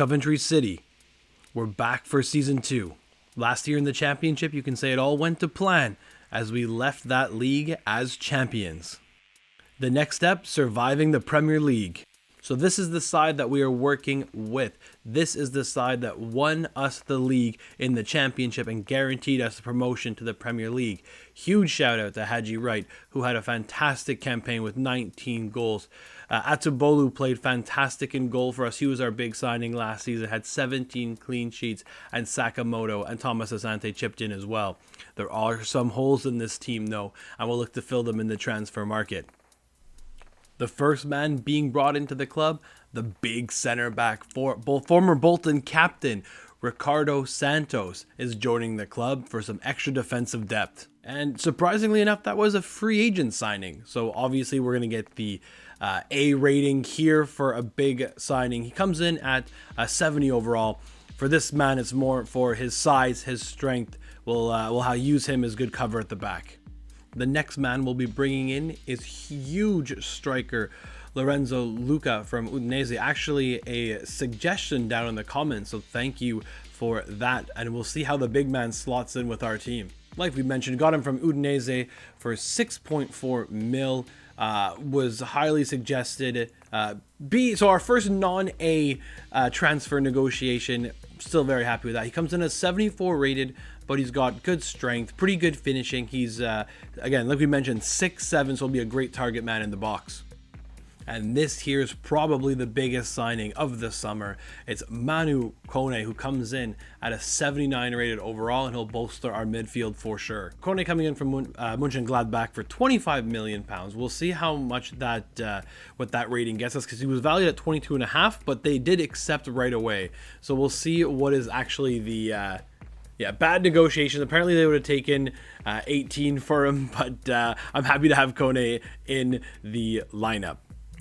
Coventry City. We're back for Season 2. Last year in the championship, you can say it all went to plan as we left that league as champions. The next step, surviving the Premier League. So this is the side that we are working with. This is the side that won us the league in the championship and guaranteed us the promotion to the Premier League. Huge shout out to Haji Wright, who had a fantastic campaign with 19 goals. Atubolu played fantastic in goal for us. He was our big signing last season, had 17 clean sheets, and Sakamoto and Thomas Asante chipped in as well. There are some holes in this team though, and we'll look to fill them in the transfer market. The first man being brought into the club, the big center back, former Bolton captain, Ricardo Santos, is joining the club for some extra defensive depth. And surprisingly enough, that was a free agent signing. So obviously we're going to get the A rating here for a big signing. He comes in at 70 overall. For this man, it's more for his size, his strength. We'll use him as good cover at the back. The next man we'll be bringing in is huge striker Lorenzo Luca from Udinese. Actually, a suggestion down in the comments, so thank you for that. And we'll see how the big man slots in with our team. Like we mentioned, got him from Udinese for 6.4 mil. Was highly suggested. So our first non-A transfer negotiation. Still very happy with that. He comes in as 74 rated, but he's got good strength, pretty good finishing. He's, again, like we mentioned, 6'7", so he'll be a great target man in the box. And this here is probably the biggest signing of the summer. It's Manu Kone, who comes in at a 79 rated overall, and he'll bolster our midfield for sure. Kone coming in from Mönchengladbach for £25 million. We'll see how much what that rating gets us, because he was valued at 22.5, but they did accept right away. So we'll see what is actually the bad negotiations. Apparently they would have taken 18 for him, but I'm happy to have Kone in the lineup.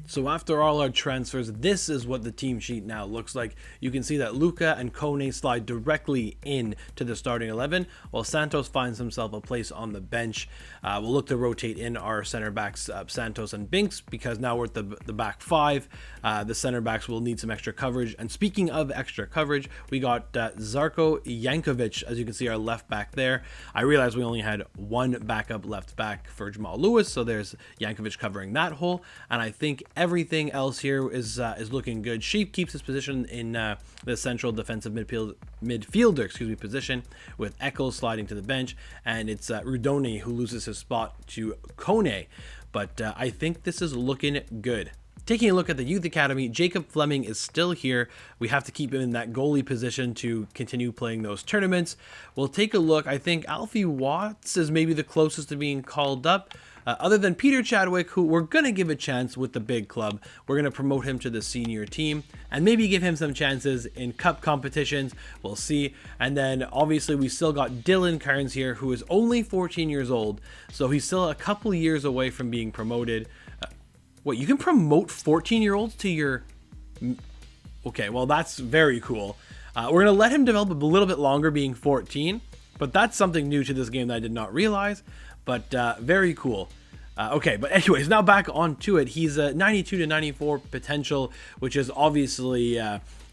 So after all our transfers, this is what the team sheet now looks like. You can see that Luca and Kone slide directly in to the starting 11, while Santos finds himself a place on the bench. We'll look to rotate in our center backs, Santos and Binks, because now we're at the back five. The center backs will need some extra coverage. And speaking of extra coverage, we got Zarko Jankovic, as you can see, our left back there. I realized we only had one backup left back for Jamal Lewis, so there's Jankovic covering that hole. And I think everything else here is looking good. Sheep keeps his position in the central defensive midfielder position, with Eccles sliding to the bench, and it's Rudoni who loses his spot to Kone. But I think this is looking good. Taking a look at the youth academy, Jacob Fleming is still here. We have to keep him in that goalie position to continue playing those tournaments. We'll take a look. I think Alfie Watts is maybe the closest to being called up. Other than Peter Chadwick, who we're going to give a chance with the big club. We're going to promote him to the senior team and maybe give him some chances in cup competitions. We'll see. And then obviously we still got Dylan Carnes here, who is only 14 years old. So he's still a couple years away from being promoted. Wait, you can promote 14-year-olds to your... Okay, well, that's very cool. We're going to let him develop a little bit longer being 14, but that's something new to this game that I did not realize, but very cool. Okay, but anyways, now back onto it. He's a 92 to 94 potential, which is obviously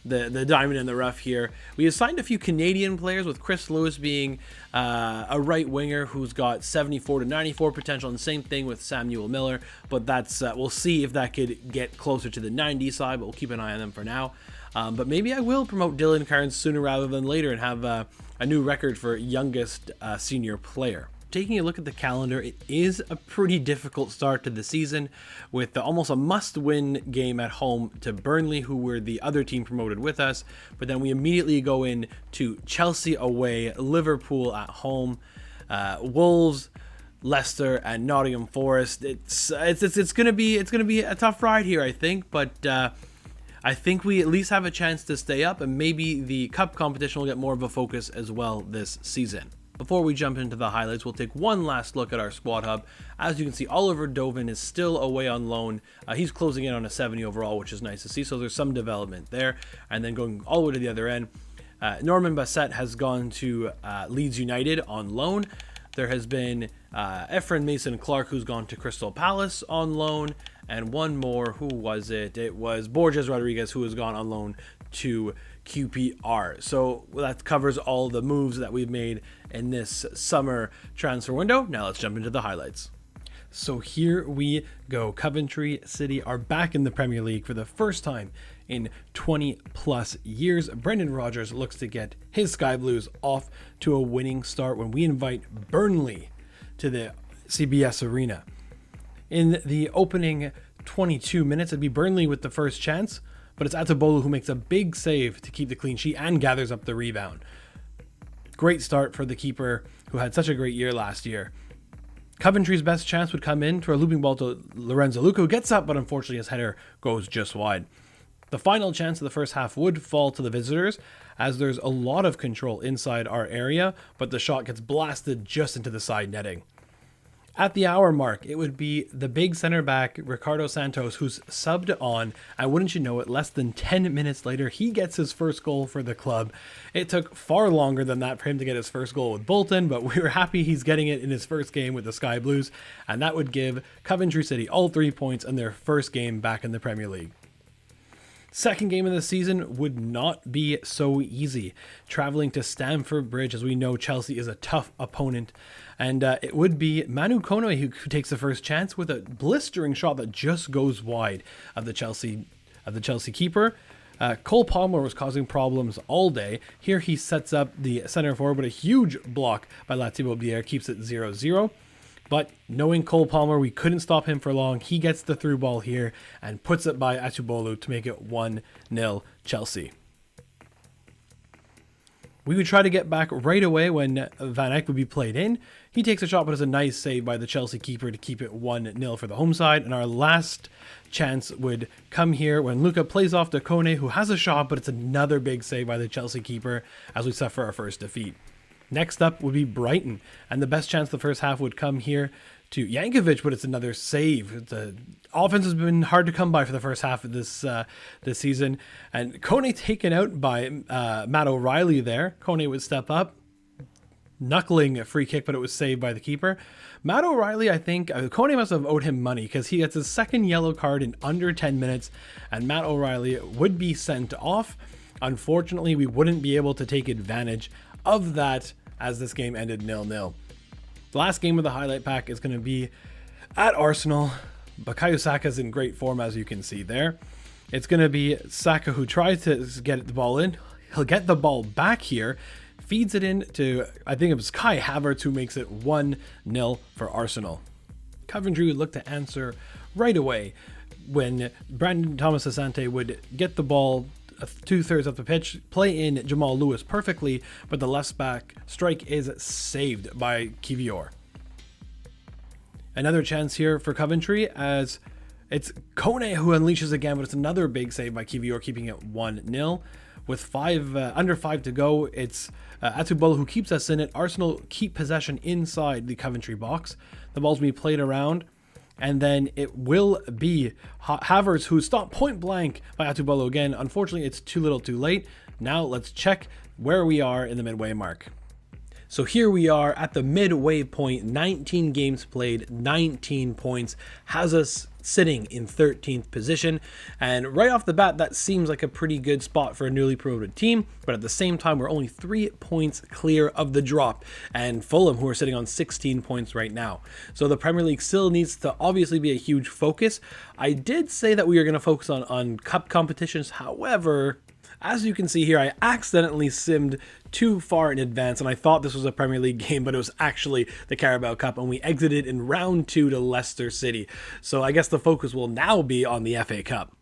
the diamond in the rough here. We assigned a few Canadian players, with Chris Lewis being a right winger who's got 74 to 94 potential, and same thing with Samuel Miller. But that's we'll see if that could get closer to the 90 side, but we'll keep an eye on them for now. But maybe I will promote Dylan Carnes sooner rather than later and have a new record for youngest senior player. Taking a look at the calendar, it is a pretty difficult start to the season, with almost a must-win game at home to Burnley, who were the other team promoted with us. But then we immediately go in to Chelsea away, Liverpool at home, Wolves, Leicester, and Nottingham Forest. It's gonna be a tough ride here, I think, but I think we at least have a chance to stay up, and maybe the cup competition will get more of a focus as well this season. Before we jump into the highlights, we'll take one last look at our squad hub. As you can see, Oliver Dovin is still away on loan. He's closing in on a 70 overall, which is nice to see. So there's some development there. And then going all the way to the other end, Norman Bassett has gone to Leeds United on loan. There has been Efren Mason Clark, who's gone to Crystal Palace on loan. and one more. Who was it? It was Borges Rodriguez, who has gone on loan to QPR. So that covers all the moves that we've made in this summer transfer window. Now let's jump into the highlights. So here we go. Coventry City are back in the Premier League for the first time in 20 plus years. Brendan Rodgers looks to get his Sky Blues off to a winning start when we invite Burnley to the CBS Arena. In the opening 22 minutes, it'd be Burnley with the first chance, but it's Atubolu who makes a big save to keep the clean sheet and gathers up the rebound. Great start for the keeper who had such a great year last year. Coventry's best chance would come in for a looping ball to Lorenzo Luca, who gets up, but unfortunately his header goes just wide. The final chance of the first half would fall to the visitors, as there's a lot of control inside our area, but the shot gets blasted just into the side netting. At the hour mark, it would be the big center back, Ricardo Santos, who's subbed on, and wouldn't you know it, less than 10 minutes later, he gets his first goal for the club. It took far longer than that for him to get his first goal with Bolton, but we were happy he's getting it in his first game with the Sky Blues, and that would give Coventry City all 3 points in their first game back in the Premier League. Second game of the season would not be so easy. Traveling to Stamford Bridge, as we know Chelsea is a tough opponent. And it would be Manu Kone who takes the first chance with a blistering shot that just goes wide of the Chelsea keeper. Cole Palmer was causing problems all day. Here he sets up the center forward, but a huge block by Latibo Bier keeps it 0-0. But knowing Cole Palmer, we couldn't stop him for long. He gets the through ball here and puts it by Atubolu to make it 1-0 Chelsea. We would try to get back right away when Van Eyck would be played in. He takes a shot, but it's a nice save by the Chelsea keeper to keep it 1-0 for the home side. And our last chance would come here when Luca plays off to Kone, who has a shot, but it's another big save by the Chelsea keeper as we suffer our first defeat. Next up would be Brighton, and the best chance the first half would come here to Yankovic, but it's another save. The offense has been hard to come by for the first half of this season, and Kone taken out by Matt O'Reilly there. Kone would step up, knuckling a free kick, but it was saved by the keeper. Matt O'Reilly, I think, Kone must have owed him money because he gets his second yellow card in under 10 minutes, and Matt O'Reilly would be sent off. Unfortunately, we wouldn't be able to take advantage of that as this game ended 0-0. The last game of the highlight pack is going to be at Arsenal. Bukayo Saka's in great form, as you can see there. It's going to be Saka who tries to get the ball in. He'll get the ball back here, feeds it in to, I think it was Kai Havertz, who makes it 1-0 for Arsenal. Coventry would look to answer right away when Brandon Thomas Asante would get the ball 2/3 of the pitch, play in Jamal Lewis perfectly, but the left back strike is saved by Kivior. Another chance here for Coventry as it's Kone who unleashes again, but it's another big save by Kivior, keeping it 1-0. With under 5 to go, it's Atubolo who keeps us in it. Arsenal keep possession inside the Coventry box. The ball's going to be played around. And then it will be Havertz who stopped point blank by Atubolo again. Unfortunately, it's too little too late. Now let's check where we are in the midway mark. So here we are at the midway point, 19 games played, 19 points, has us sitting in 13th position. And right off the bat, that seems like a pretty good spot for a newly promoted team. But at the same time, we're only 3 points clear of the drop. And Fulham, who are sitting on 16 points right now. So the Premier League still needs to obviously be a huge focus. I did say that we are going to focus on cup competitions. However, as you can see here, I accidentally simmed too far in advance, and I thought this was a Premier League game, but it was actually the Carabao Cup, and we exited in round 2 to Leicester City. So I guess the focus will now be on the FA Cup.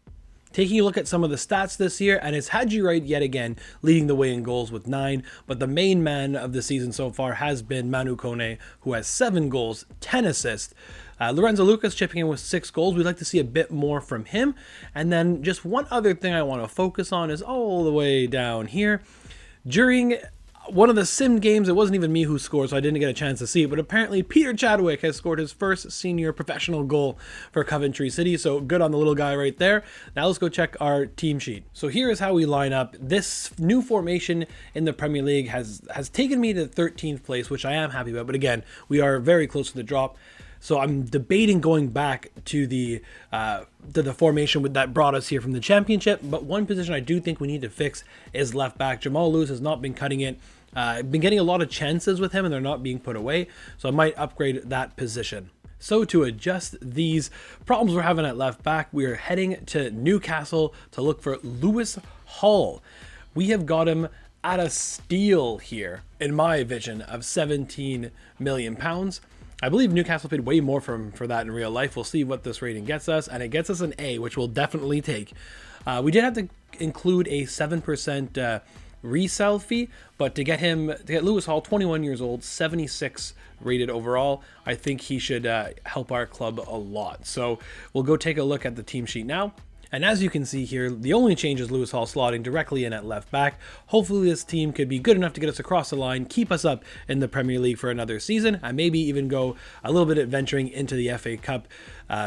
Taking a look at some of the stats this year, and it's Haji Wright yet again leading the way in goals with 9, but the main man of the season so far has been Manu Kone, who has 7 goals, 10 assists. Lorenzo Lucas chipping in with 6 goals. We'd like to see a bit more from him. And then just one other thing I want to focus on is all the way down here. During one of the sim games, it wasn't even me who scored, so I didn't get a chance to see it, but apparently Peter Chadwick has scored his first senior professional goal for Coventry City, so good on the little guy right there. Now let's go check our team sheet. So here is how we line up. This new formation in the Premier League has taken me to 13th place, which I am happy about, but again, we are very close to the drop. So I'm debating going back to the formation that brought us here from the championship. But one position I do think we need to fix is left back. Jamal Lewis has not been cutting it. I've been getting a lot of chances with him and they're not being put away. So I might upgrade that position. So to adjust these problems we're having at left back, we're heading to Newcastle to look for Lewis Hall. We have got him at a steal here, in my vision, of £17 million. I believe Newcastle paid way more for that in real life. We'll see what this rating gets us, and it gets us an A, which we'll definitely take. We did have to include a 7% resell fee, but to get Lewis Hall, 21 years old, 76 rated overall, I think he should help our club a lot. So we'll go take a look at the team sheet now. And as you can see here, the only change is Lewis Hall slotting directly in at left back. Hopefully this team could be good enough to get us across the line, keep us up in the Premier League for another season, and maybe even go a little bit adventuring into the FA Cup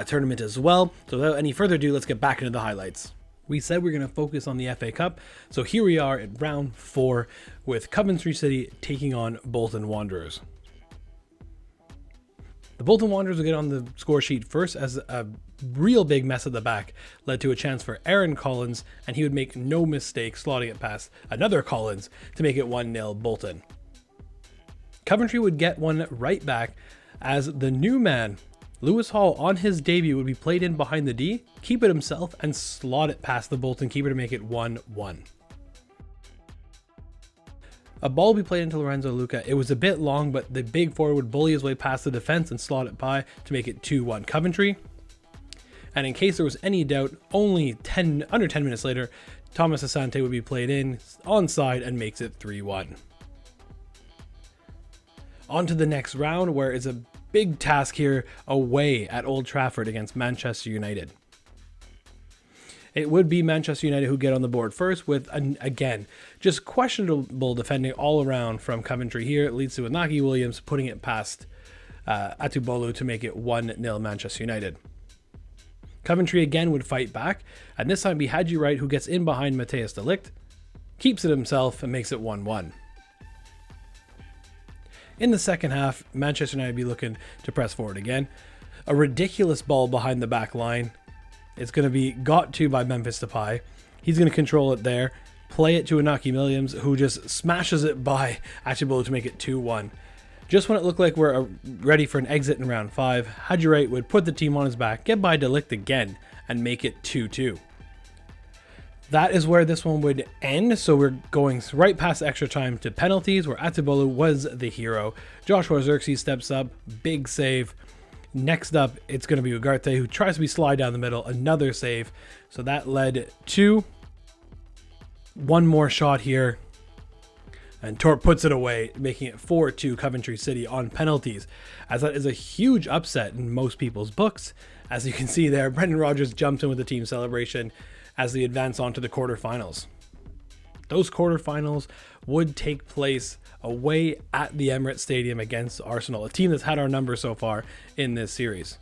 tournament as well. So without any further ado, let's get back into the highlights. We said we're going to focus on the FA Cup, so here we are at round 4 with Coventry City taking on Bolton Wanderers. The Bolton Wanderers will get on the score sheet first as a real big mess at the back led to a chance for Aaron Collins, and he would make no mistake slotting it past another Collins to make it 1-0 Bolton. Coventry would get one right back as the new man, Lewis Hall, on his debut would be played in behind the D, keep it himself, and slot it past the Bolton keeper to make it 1-1. A ball would be played into Lorenzo Luca. It was a bit long, but the big forward would bully his way past the defense and slot it by to make it 2-1 Coventry. And in case there was any doubt, under 10 minutes later, Thomas Asante would be played in onside and makes it 3-1. On to the next round, where it's a big task here away at Old Trafford against Manchester United. It would be Manchester United who get on the board first with, again, just questionable defending all around from Coventry here. It leads to Inaki Williams putting it past Atubolu to make it 1-0 Manchester United. Coventry again would fight back, and this time it'd be Haji Wright who gets in behind Matthias de Ligt, keeps it himself, and makes it 1-1. In the second half, Manchester United would be looking to press forward again. A ridiculous ball behind the back line. It's going to be got to by Memphis Depay. He's going to control it there, play it to Inaki Williams, who just smashes it by Atubolu to make it 2-1. Just when it looked like we're ready for an exit in round 5, Haji Wright would put the team on his back, get by de Ligt again, and make it 2-2. That is where this one would end, so we're going right past extra time to penalties, where Atubolu was the hero. Joshua Xerxes steps up, big save. Next up, it's going to be Ugarte, who tries to be slide down the middle, another save. So that led to one more shot here, and Torp puts it away, making it 4-2 Coventry City on penalties, as that is a huge upset in most people's books. As you can see there, Brendan Rodgers jumps in with the team celebration as they advance on to the quarterfinals. Those quarterfinals would take place away at the Emirates Stadium against Arsenal, a team that's had our number so far in this series.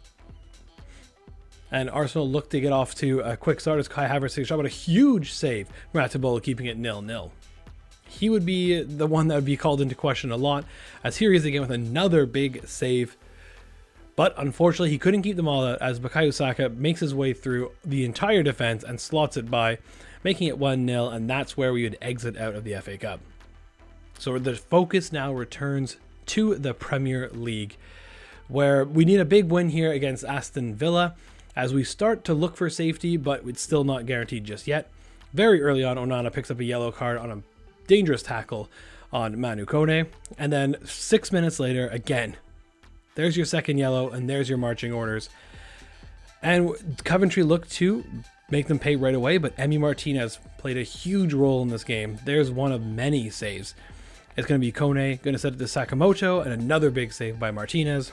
And Arsenal looked to get off to a quick start as Kai Havertz takes a shot, but a huge save from Atubolu, keeping it 0-0. He would be the one that would be called into question a lot, as here he is again with another big save. But unfortunately, he couldn't keep them all out as Bukayo Saka makes his way through the entire defense and slots it by, making it 1-0, and that's where we would exit out of the FA Cup. So the focus now returns to the Premier League, where we need a big win here against Aston Villa as we start to look for safety, but it's still not guaranteed just yet. Very early on, Onana picks up a yellow card on a dangerous tackle on Manu Kone, and then 6 minutes later, again, there's your second yellow, and there's your marching orders. And Coventry looked to make them pay right away, but Emi Martinez played a huge role in this game. There's one of many saves. It's going to be Kone, going to set it to Sakamoto, and another big save by Martinez.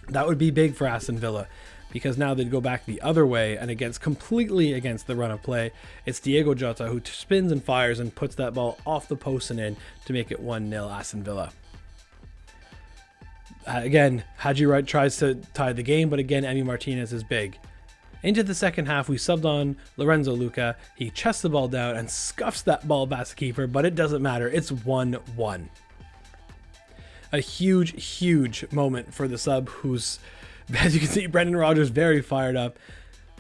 That would be big for Aston Villa, because now they'd go back the other way, and completely against the run of play, it's Diego Jota who spins and fires and puts that ball off the post and in to make it 1-0 Aston Villa. Again, Haji Wright tries to tie the game, but again, Emi Martinez is big. Into the second half, we subbed on Lorenzo Luca. He chests the ball down and scuffs that ball past the keeper, but it doesn't matter. It's 1-1. A huge, huge moment for the sub, who's As you can see, Brendan Rodgers very fired up.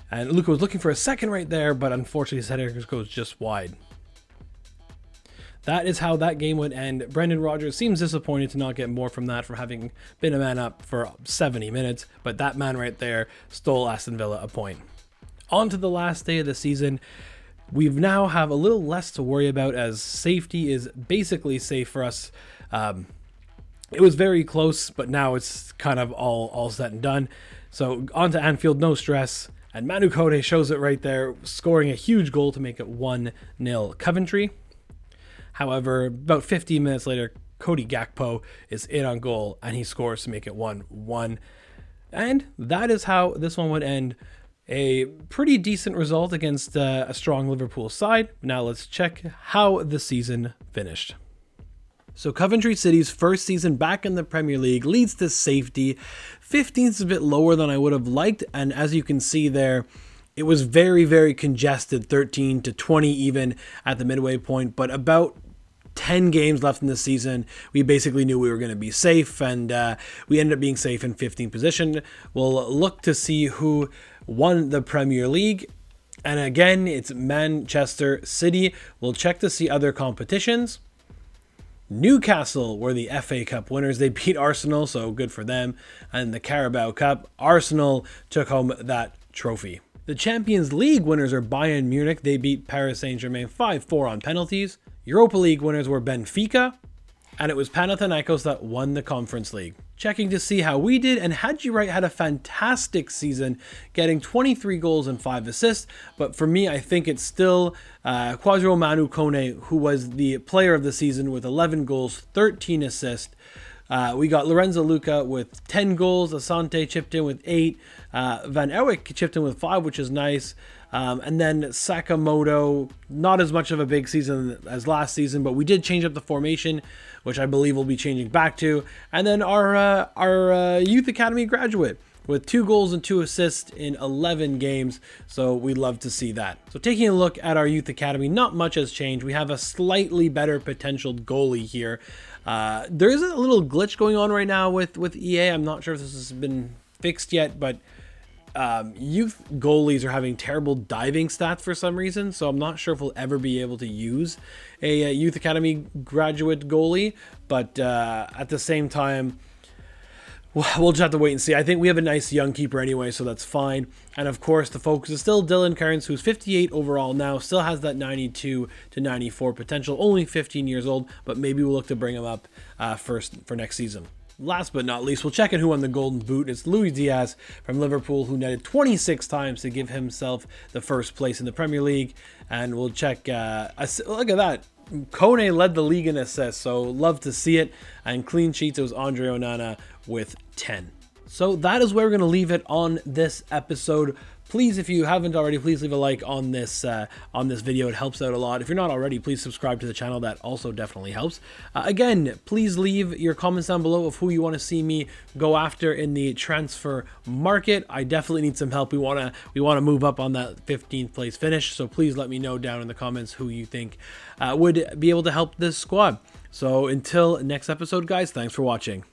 And Luka was looking for a second right there, but unfortunately his header goes just wide. That is how that game would end. Brendan Rodgers seems disappointed to not get more from that, for having been a man up for 70 minutes, but that man right there stole Aston Villa a point. On to the last day of the season. We now have a little less to worry about, as safety is basically safe for us. It was very close, but now it's kind of all said and done. So on to Anfield, no stress. And Manu Kone shows it right there, scoring a huge goal to make it 1-0 Coventry. However, about 15 minutes later, Cody Gakpo is in on goal, and he scores to make it 1-1. And that is how this one would end. A pretty decent result against a strong Liverpool side. Now let's check how the season finished. So Coventry City's first season back in the Premier League leads to safety. 15th is a bit lower than I would have liked, and as you can see there, it was very, very congested, 13 to 20 even at the midway point, but about 10 games left in the season, we basically knew we were going to be safe, and we ended up being safe in 15th position. We'll look to see who won the Premier League, and again, it's Manchester City. We'll check to see other competitions. Newcastle were the FA Cup winners. They beat Arsenal, so good for them. And the Carabao Cup, Arsenal took home that trophy. The Champions League winners are Bayern Munich. They beat Paris Saint-Germain 5-4 on penalties. Europa League winners were Benfica. And it was Panathinaikos that won the Conference League. Checking to see how we did, and Haji Wright had a fantastic season, getting 23 goals and 5 assists. But for me, I think it's still Kwadwo Manu Kone, who was the player of the season with 11 goals, 13 assists. We got Lorenzo Luca with 10 goals. Asante chipped in with 8. Van Ewijk chipped in with 5, which is nice. And then Sakamoto, not as much of a big season as last season, but we did change up the formation, which I believe we'll be changing back to. And then our Youth Academy graduate with 2 goals and 2 assists in 11 games. So we love to see that. So taking a look at our Youth Academy, not much has changed. We have a slightly better potential goalie here. There is a little glitch going on right now with EA. I'm not sure if this has been fixed yet, but youth goalies are having terrible diving stats for some reason, so I'm not sure if we'll ever be able to use a Youth Academy graduate goalie, but at the same time, we'll just have to wait and see. I think we have a nice young keeper anyway, so that's fine. And of course, the focus is still Dylan Kearns, who's 58 overall now, still has that 92 to 94 potential, only 15 years old, but maybe we'll look to bring him up first for next season. Last but not least, we'll check in who won the Golden Boot. It's Luis Diaz from Liverpool, who netted 26 times to give himself the first place in the Premier League. And we'll check, look at that. Kone led the league in assists, so love to see it. And clean sheets, it was Andre Onana with 10. So that is where we're going to leave it on this episode. Please, if you haven't already, please leave a like on this video. It helps out a lot. If you're not already, please subscribe to the channel. That also definitely helps. Again, please leave your comments down below of who you want to see me go after in the transfer market. I definitely need some help. We want to move up on that 15th place finish. So please let me know down in the comments who you think would be able to help this squad. So until next episode, guys, thanks for watching.